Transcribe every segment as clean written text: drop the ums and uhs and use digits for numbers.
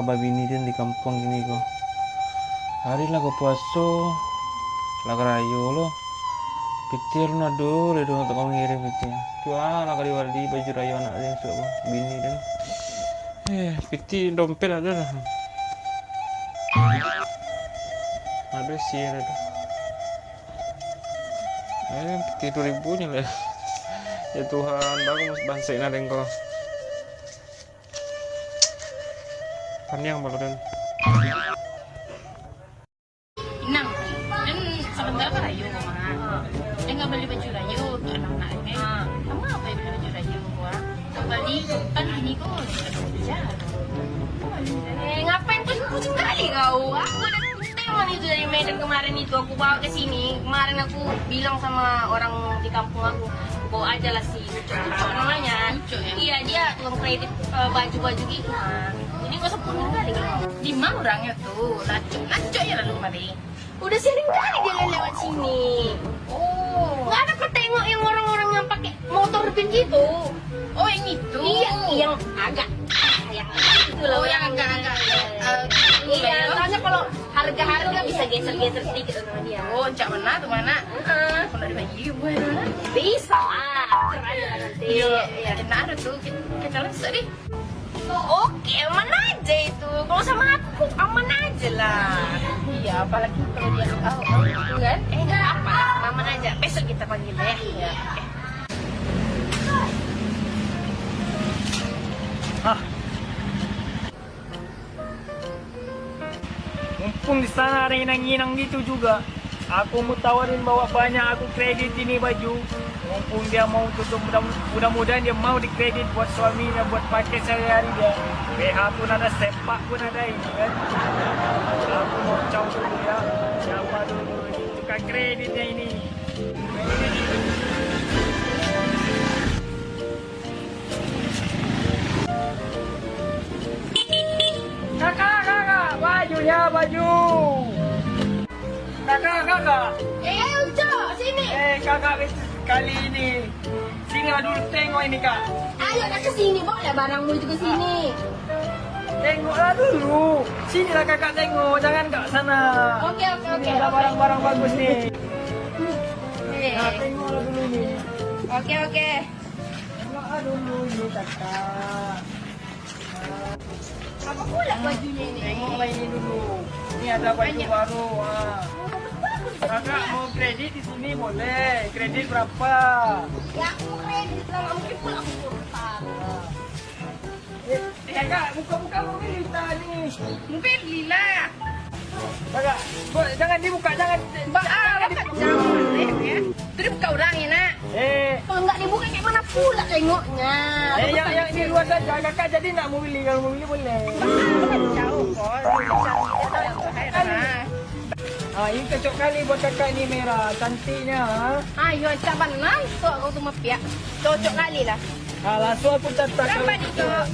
kababini din di kampung gini ko. Hari lah ko puaso. Lagarayo lo. Pitir na do, ledo untuk kau ngirim pitir. Tua lah kali waldi baju rayo anak din so bini din. Pitir dompet ada lah. Ada sih ada. Pitir 2000 nya lah. Ya Tuhan, baru mas bangsa na rin ko. Kanyang baru din. Inang, dan sebentar kan rayu mah. Dia nggak beli baju rayu untuk anak-anaknya. Kamu apa yang beli baju rayu gua? Kembali kan ini kok jalan. Ngapain kan kucing kali kau? Aku udah teman itu dari Medan kemarin itu aku bawa ke sini. Kemarin aku bilang sama orang di kampung aku, bawa aja lah si Ucok namanya. Iya dia tukang kredit baju-baju gitu. Ini gak sepuluh kali kau. 5 orangnya tuh, lacu ya lalu mari. Udah sering kali dia lewat sini. Oh. Nggak ada ketengok yang orang-orang yang pakai motor bin gitu. Oh yang itu? Iya, yang agak yang itu loh. Oh yang agak-agak. Iya, soalnya kalau harga-harga bisa geser-geser sedikit sama dia. Oh, cak mana tuh mana? Kalau di baju ibu mana? Bisa lah. Nanti. Iya, kena ada tuh. Kita langsung deh. Oke, aman aja itu. Kalau sama aku aman aja lah. Iya, apalagi kalau dia tahu gitu kan? Enggak apa, aman aja. Besok kita panggil ya. Iya. Mumpung di sana ada inang-inang gitu juga, aku mau tawarin bawa banyak aku kredit ini baju. Mumpung dia mau tutup, mudah-mudahan dia mau dikredit buat suaminya, buat pakai sehari-hari dia. BH pun ada, sepak pun ada ini kan. Aku mau caw dulu ya, siapa dulu tukang kreditnya ini. Kakak, bajunya baju. Kakak. Ucok, sini. Kakak kali ini. Sini dulu tengok ini kak. Ayo nak ke sini, bawa barangmu itu ke sini. Tengoklah dulu. Sinilah kakak tengok, jangan kak sana. Oke. Ini ada barang-barang bagus nih. Oke. Nah, tengoklah dulu ini. Oke. Tengoklah dulu ini kakak. Apa pula bajunya ini? Tengoklah ini dulu. Ini ada baju baru. Kakak mau kredit di sini boleh. Kredit berapa? Ya aku kredit lah, nggak mungkin pula aku kurang. Kakak, buka-buka mobil kita nih. Mungkin lila. Kakak, jangan dibuka, jangan. Jangan ya. Itu dibuka orangnya nak. Kalau nggak dibuka kayak mana pula tengoknya. Yang di luar saja. Kakak jadi nak mau beli, kalau mau beli boleh. Jauh kok. Ini cocok kali buat kakak ini merah, cantiknya. Ayo caban nanti aku tuh mapiak. Cocok kali lah. Langsung aku catat. Berapa nih Cok?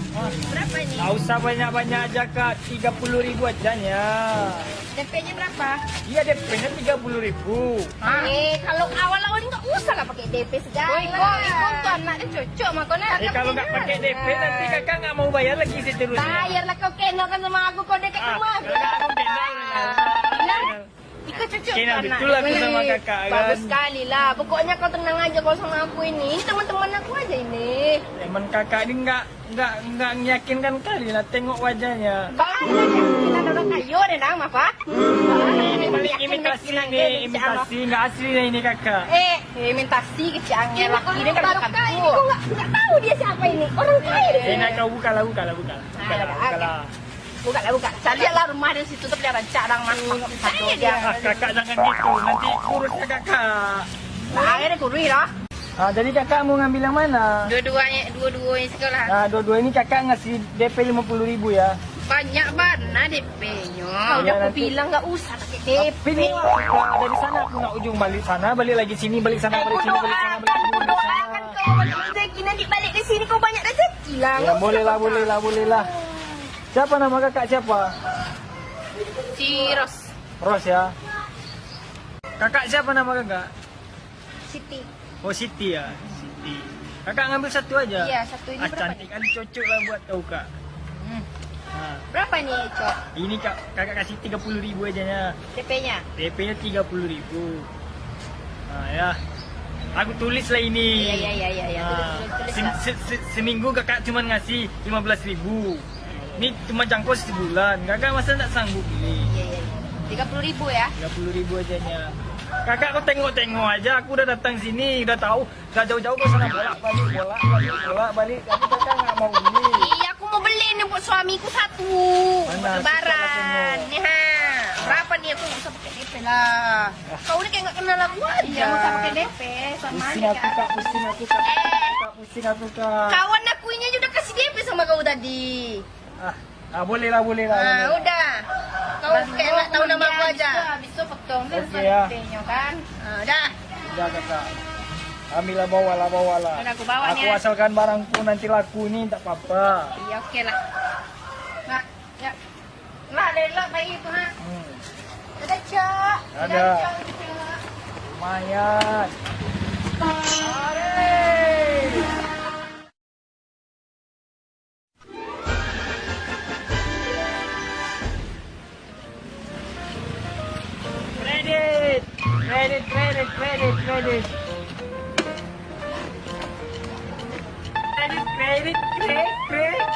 Berapa ini? Tak usah banyak-banyak aja kak, 30.000 aja ya. DP-nya berapa? Iya DP-nya 30.000. Kalau awal-awal nggak usah lah pakai DP segala. Ikon tuh anaknya cocok makanya. Kalau nggak pakai DP nanti kakak nggak mau bayar lagi seterusnya. Bayar lah kau kenal kan sama aku kau dekat rumah. Kakak aku kenal. Ika cocok Kenal anak. betul aku sama kakak kan. Bagus sekali lah. Pokoknya kau tenang aja kalau sama aku ini. Ini teman-teman aku aja ini. Teman kakak ini nggak meyakinkan kali lah tengok wajahnya. Bagus aja. Kita ada orang kayu deh nang, apa? Ini balik imitasi nih, imitasi nggak asli nih ini kakak. Imitasi keciangnya laki dia kan bukan aku. Kau nggak tahu dia siapa ini. Orang kaya deh. Nak kau buka lah. Buka. Cari lah rumah dia situ tuh dia cadang masuk. Saya dia. Kakak jangan gitu, nanti kurus ke kakak. Nah, akhirnya kurus lah. Jadi kakak mau ngambil yang mana? Dua-duanya sekolah. Nah, dua-dua ini kakak ngasih DP 50.000 ya. Banyak mana DP-nya? Iya, Aku nanti. bilang nggak usah pakai DP. Ini dari sana aku nggak ujung balik sana, balik lagi sini, balik sana, balik sini, balik sana, balik sini, balik sana. Doakan kau banyak rezeki nanti balik ke sini kau banyak rezeki lah. Ya boleh lah. Siapa nama kakak siapa? Si Ros ya. Kakak siapa nama kakak? Siti. Oh Siti ya. Kakak ngambil satu aja. Iya, satu ini berapa cantik kan cocok lah buat kau kak. Nah, Berapa nih, Cok? ini kakak kasih 30.000 aja nya. DP-nya? DP-nya 30.000. Nah ya, aku tulis lah ini. Iya. Nah, Tulis lah. seminggu kakak cuma ngasih 15.000. Ini cuma jangkau sebulan. Kakak masa nggak sanggup ini? Iya. 30.000 ya? 30.000 aja nya. Kakak kok tengok-tengok aja. Aku udah datang sini, udah tahu. Udah jauh-jauh ke sana bolak-balik. Tapi kakak nggak mau ini. Iya, aku mau beli nih buat suamiku satu. Mana? Lebaran. Nih, ha. Berapa nih aku nggak usah pakai DP lah. Kau ini kayak nggak kenal aku aja. Iya, nggak usah pakai DP. Sama Pusing aja aku kak, pusing aku kak. Pusing aku kak. Kawan aku ini aja udah kasih DP sama kau tadi. Boleh lah. Nah, udah. Kau kayak nggak tahu nama aku aja. Habis itu potong Oke, ya. DP-nya kan. Udah. Udah kakak. Ambillah bawalah. Udah, aku bawa Aku nih, ya. asalkan barangku nanti laku ini tak apa-apa. Iya, oke lah. Nah, ya. Lah, lah, baik itu, ha. Dadah, Cok. Dadah. Cok. Lumayan.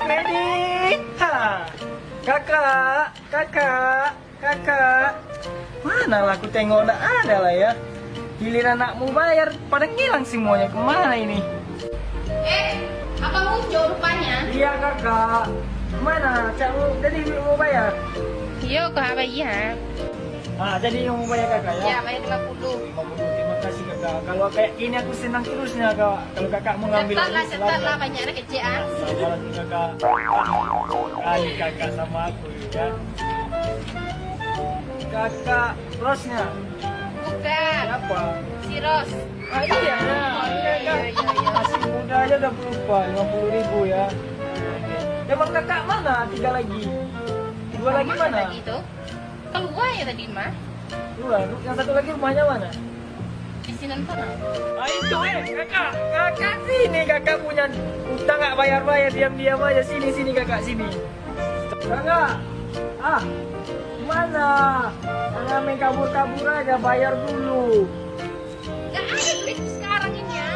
Kredit. Ha. Kakak. Mana lah aku tengok tak ada lah ya. Giliran anakmu bayar pada ngilang semuanya. Kemana ini? Abang Ujo rupanya. Iya kakak. Mana? Cakmu jadi mau bayar? Iya, ke Abaya. Jadi yang mau bayar kakak ya? Ya, bayar 50. 50. Terima kasih kakak. Kalau kayak gini aku senang terusnya kak. Kalau kakak mau ngambil Cepat lah, banyaknya kecil. Sabar nih kakak. Kali kakak sama aku ya. Kakak Rosnya. Bukan. Siapa? Si Ros. Iya kakak. Masih muda aja udah lupa 50.000 ya. Emang kakak mana? 3 lagi. 2 lagi mana? Lagi itu? Keluar ya tadi mah. 2. Yang satu lagi rumahnya mana? Di sini sana. Itu kakak sini kakak punya utang nggak bayar diam aja sini kakak sini. Kakak, mana? Jangan main kabur aja, bayar dulu. Gak ada duit sekarang ini ya.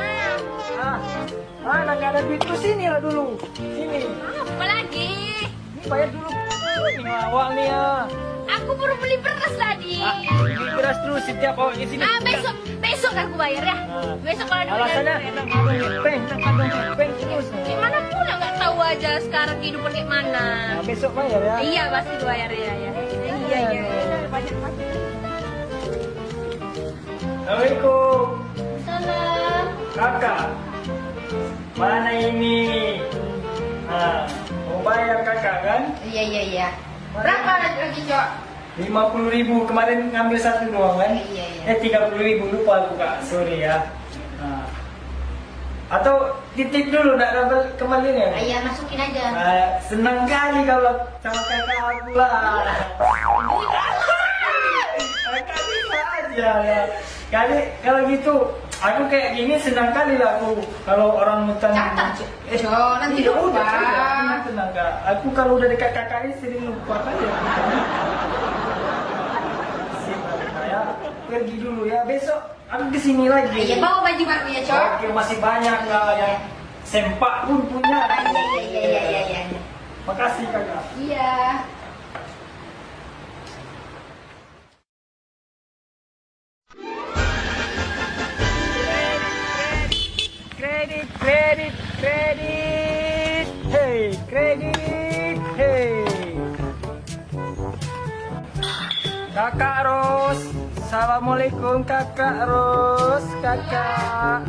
Mana nggak ada duit tuh sini lah dulu. Sini. Apa lagi? Ini bayar dulu. Ini awak nih ya. Aku baru beli beras tadi. Beli beras terus setiap awak di sini. Besok aku bayar ya. Besok kalau ada Alasannya nak kadang peng terus. Gimana pula nggak tahu aja sekarang kehidupan kayak mana. Besok bayar ya. Iya pasti bayar ya. Iya. Banyak. Assalamualaikum. Salam. Kakak, mana ini? Mau bayar kakak kan? Iya. Berapa lagi, Cok? 50.000 kemarin ngambil satu doang kan? Iya. 30.000 lupa aku kak, sorry ya. Atau titip dulu nak dapat kembalian ya? Iya, masukin aja. Senang kali kalau sama kakak aku lah. Kakak bisa aja ya. Kali kalau gitu, aku kayak gini senang kali lah aku kalau orang minta. Catat. Nanti Iya, lupa. udah, tenang kak. Aku kalau udah dekat kakak ini sering lupa kan ya. Saya pergi dulu ya. Besok aku kesini lagi. Iya, bawa baju baru ya, Cok. Oke, masih banyak lah yang sempak pun punya. Iya. Makasih kakak. Iya. Kredit. Hey, kredit. Hey. Kakak Ros. Assalamualaikum Kakak Ros. Kakak.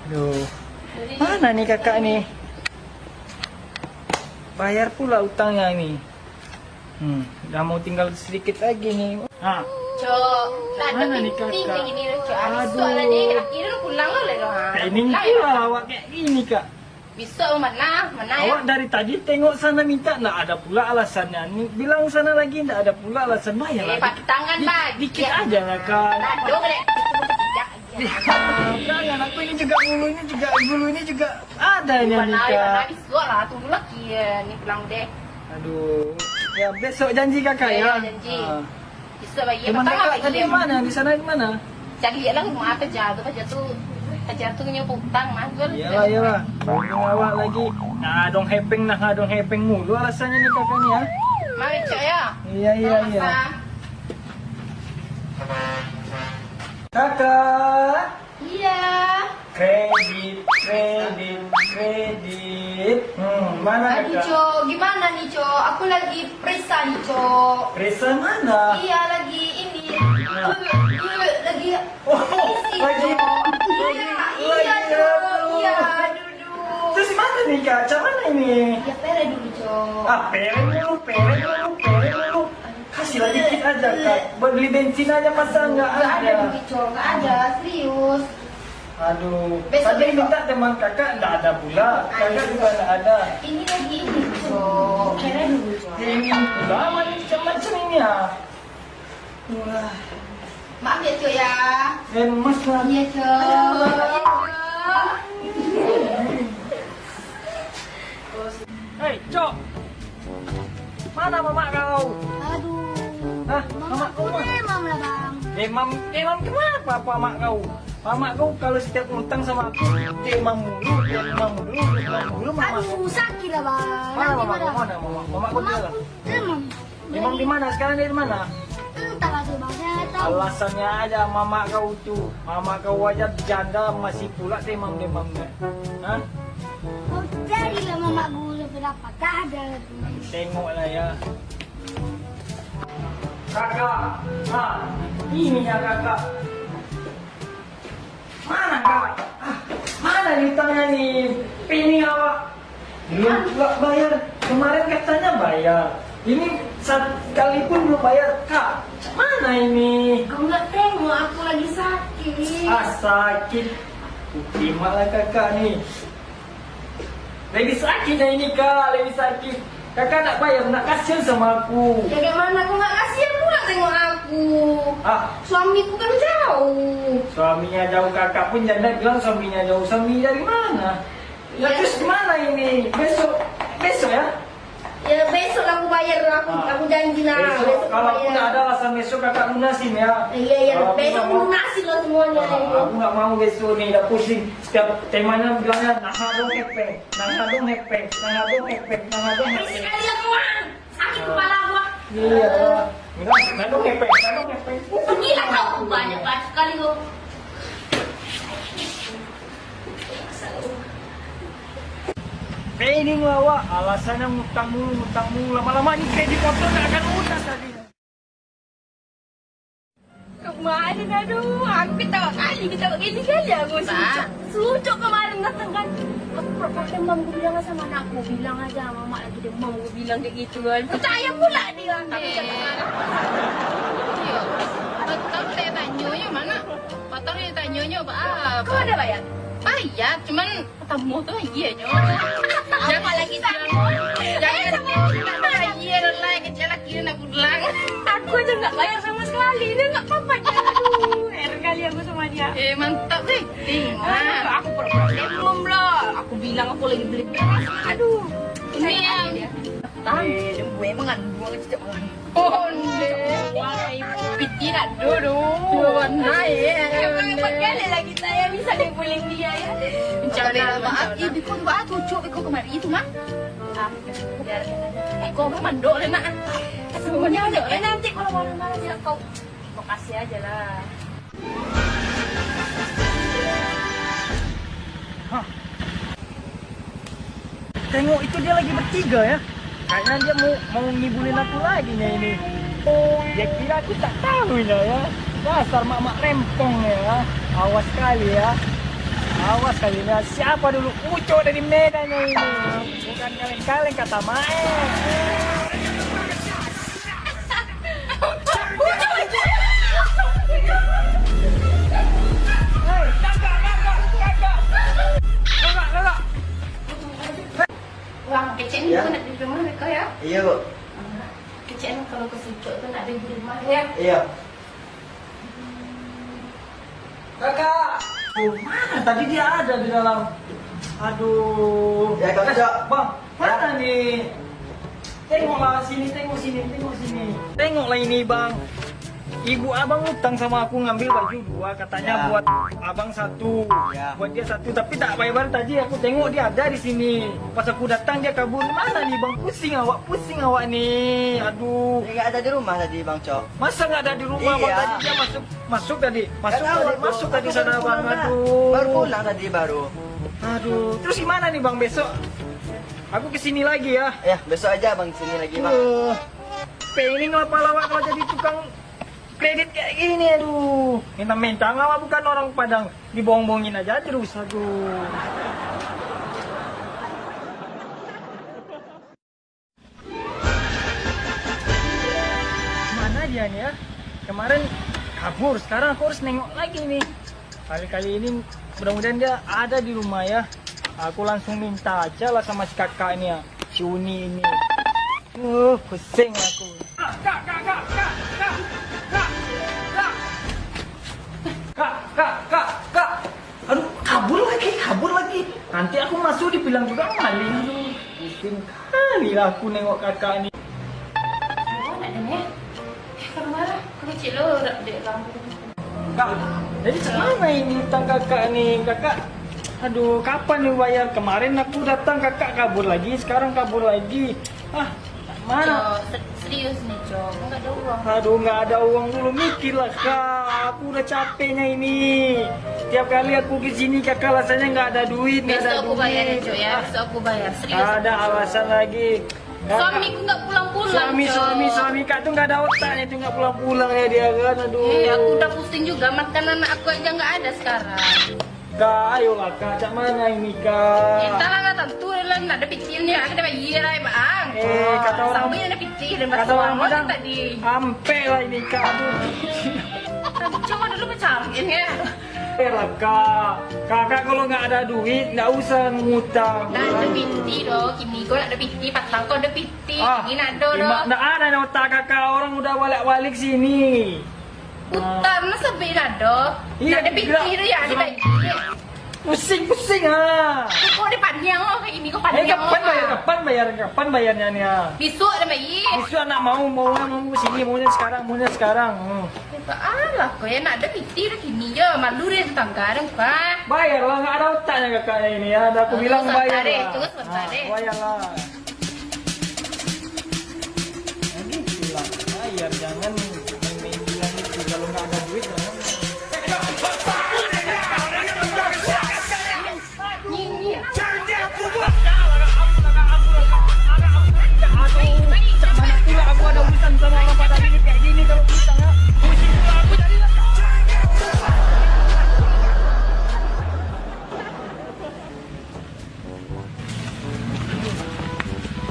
Duh. Mana nih kakak nih? Bayar pula utangnya ini. Udah mau tinggal sedikit lagi nih. Cok, Mana nih, Kakak? kayak gini loh, Cok. Aduh. Soalnya akhirnya lu pulang lo lah. Kayak ini pula lawak kayak gini kak. Besok mana ya? Awak dari tadi tengok sana minta, nggak ada pula alasannya. Nih, bilang sana lagi nggak ada pula alasan. Bayar lagi. Pakai tangan, Pak. Dikit aja lah, Kak. Aduh, deh. Jangan, aku ini juga bulu ini juga adanya nih, Kak. Habis gua lah, tunggu lagi ya. Nih pulang deh. Aduh. Ya, besok janji Kakak ya. Janji. Ah. Besok lagi. Cuman Pertama Kakak tadi lagi. mana? Di sana di mana? Cari lihat lah rumah apa jatuhnya utang mah. Iyalah. Ngomong awak lagi. Ngadong hepeng mulu alasannya nih Kakak nih ya. Mari cok ya. Iya. Kakak. Iya. Kredit. Mana Aduh Kakak? cok, gimana nih cok? Aku lagi periksa nih cok. Resa mana? Iya lagi ini. Lagi Oh, isi lagi. cok. Iya cok. Iya duduk. Terus mana nih Kak? Macam mana ini? Ya pere dulu cok. Ah, pere dulu. Kasihlah dikit aja Kak. Buat beli bensin aja masa nggak Gak ada ada? dulu cok, gak ada serius. Aduh, Besok, tadi besok. minta teman Kakak nggak ada pula. Kakak juga nggak ada. Ini lagi ini cok. Pere dulu cok. Ini pula macam ini ya. Wah, Maaf ya cok ya. emas lah. Iya cok. Hei, Cok. Mana mama kau? Aduh, Hah, mama kau mana? demam lah bang. Demam kenapa mama kau? Mama kau kalau setiap utang sama aku demam mulu mama. Aduh, sakit lah bang. Mana Nanti mama kau? pada- Mana mama? Mama kau Mama jalan. aku demam. Demam di mana? Sekarang dari mana? Entah tuh bang, saya nggak tahu. Alasannya aja mama kau tuh. Mama kau aja janda masih pula demamnya. Hah? Oh, carilah mama gue berapa? Tak ada lagi. Tengoklah ya. Kakak, ini ya kakak. Mana kakak? Mana nih utangnya nih? Ini awak. Belum pula bayar. Kemarin katanya bayar. Ini sekalipun belum bayar. Kak, mana ini? Kau nggak tengok aku lagi sakit. Sakit. Terima lah kakak nih. Lebih sakit ya ini kak, lebih sakit. Kakak nak bayar, nak kasihan sama aku. Ya gimana aku nggak kasihan pula tengok aku. Suamiku kan jauh. Suaminya jauh, kakak pun janda bilang suaminya jauh. Suami dari mana? Ya, Ya. terus gimana ini? Besok ya? Ya besok aku bayar aku janji lah. Besok, kalau aku nggak ada alasan besok kakak lunasin ya. Iya Kalau aku besok nggak mau- lunasin lah semuanya. Aku nggak mau besok nih, udah pusing. Setiap temanya bilangnya nahadong hepeng. Sekali aku sakit kepala gua. Iya, nahadong hepeng. Gila kau banyak banget sekali kau. Ini ngawak, alasannya ngutang mulu, lama-lama ini kredit motor nggak akan lunas tadi. Kemarin aduh, aku ketawa gini kali aku sucuk kemarin datang kan. Aku pakai mam gue bilang sama anakku, bilang aja mama lagi demam, gue bilang kayak gitu kan. Percaya pula dia. Tapi betul saya tanya mana? Kotor dia tanya apa? Kau ada bayar? Bayar, cuman ketemu tuh iya nyo. Jangan lagi jangan iya lah kecil lagi nak pulang. Aku aja nggak bayar sama sekali, dia nggak apa-apa dia. Aduh, kali aku sama dia. Mantap deh. Aku pura-pura belum lah. Aku bilang aku lagi beli beras. Aduh, ini yang gue emang buang cicak banget. Oh, pikiran dulu. Emang kali lagi saya bisa dibully dia ya. Jangan maaf, bikon ba tujuh bikon kemarin itu mah. Kau mandok lah nak. Semuanya ada. Nanti kalau marah-marah dia kau kasih aja lah. Tengok itu dia lagi bertiga ya. Kayaknya dia mau ngibulin aku lagi nih ini. Dia kira aku tak tahu ya. Dasar mak-mak rempong ya. Awas kali ya. Awas kali ya. Siapa dulu Uco dari Medan ini? Bukan kaleng-kaleng kata Mae. Iya, Bu. Kecil kalau ke situ tuh nak ada di rumah ya. Iya. Kakak! Oh, mana tadi dia ada di dalam? Aduh. Ya, Kak. Bang, mana nih? Tengoklah sini, tengok sini, tengok sini. Tengoklah ini, Bang. Ibu abang utang sama aku ngambil baju 2, katanya Ya. buat abang 1, Ya. buat dia 1, tapi tak bayar tadi. Aku tengok dia ada di sini. Pas aku datang dia kabur. Mana nih, Bang? Pusing awak nih. Aduh. Dia nggak ada di rumah tadi, Bang Cok. Masa nggak ada di rumah, Bang? Iya. Tadi dia masuk tadi. Nggak Masuk tahu, tadi aku sana, baru Bang. pulang, Kak. Aduh. Baru pulang tadi baru. Aduh. Terus gimana nih, Bang, besok? Aku kesini lagi ya. Ya, besok aja Bang sini lagi, Bang. Pengen ngelapa-lawak kalau jadi tukang kredit kayak gini, aduh. Minta-minta nggak, bukan orang Padang. Dibohong-bohongin aja terus, aduh. Mana dia nih ya? Kemarin kabur, sekarang aku harus nengok lagi nih. Kali-kali ini mudah-mudahan dia ada di rumah ya. Aku langsung minta aja lah sama si kakak ini ya, si Uni ini. Pusing aku. Kak. Aduh, kabur lagi. Nanti aku masuk dibilang juga maling. Aduh, pusing kali lah aku nengok kakak ini. Oh, nak ada ni. Kalau marah, kalau kecil lo nak dek lampu. Kak, jadi mana ini utang kakak nih? Kakak, aduh, kapan nih bayar? Kemarin aku datang kakak kabur lagi, sekarang kabur lagi. Mana? Serius nih, Cok. Enggak ada uang. Aduh, nggak ada uang dulu, mikirlah kak. Aku udah capeknya ini. Tiap kali aku ke sini kakak rasanya nggak ada duit, nggak ada Besok aku duit. bayar ya, Cok ya. Besok aku bayar. Serius. Ada alasan lagi. Kakak, Suamiku nggak pulang-pulang, Cok. suami kak tuh nggak ada otaknya tuh, nggak pulang ya dia kan. Aduh. Aku udah pusing juga. Makan anak aku aja nggak ada sekarang. Kak, ayolah kak, cak mana ini kak? Entah lah, nggak tentu lah. Nak ada pitilnya. Aku dah bayar lah, Bang. Kata orang Sampai ada pitil dan kata basuh orang uang Padang, tadi. ampe lah ini kak. Aduh. Tadi coba dulu bercariin ya. Lah kak, kakak kalau nggak ada duit nggak usah ngutang. Nak ada piti doh. Kini kau nak ada piti. Patang kau ada piti. Ini nak ada doh. Nggak ada otak kakak, orang udah balik-balik sini. Utang na sabihin na do. Iya, Nak ada piti gerak. doh ya. Di bayi. Pusing ha. Kau di panjang oh. Kayak ini kau Eh panjang kapan bayarnya nih ya? Besok ada bayi. Besok anak mau sini, maunya sekarang. Alah, kau ya nak ada piti dah kini je. Malu dia tetangga dan kau. Bayar lah, nggak ada otaknya kakaknya ini ya. Ada aku bilang sebentar bayar deh, lah. tunggu sebentar deh. Bayar lah. Gitu lah, bayar jangan main bilang itu kalau nggak ada duit jangan. Aku ada urusan sama orang pada ini kayak gini kalau utang ya. Pusing pula aku jadi lah.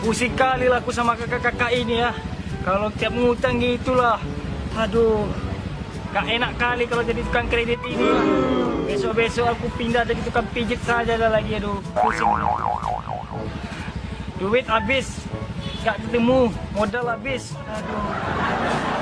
Pusing kali lah aku sama kakak-kakak ini ya. Kalau tiap ngutang gitulah. Aduh. Gak enak kali kalau jadi tukang kredit ini. Besok-besok aku pindah jadi tukang pijit saja dah lagi. Aduh, pusing. Duit habis. Gak ketemu, modal habis. Aduh.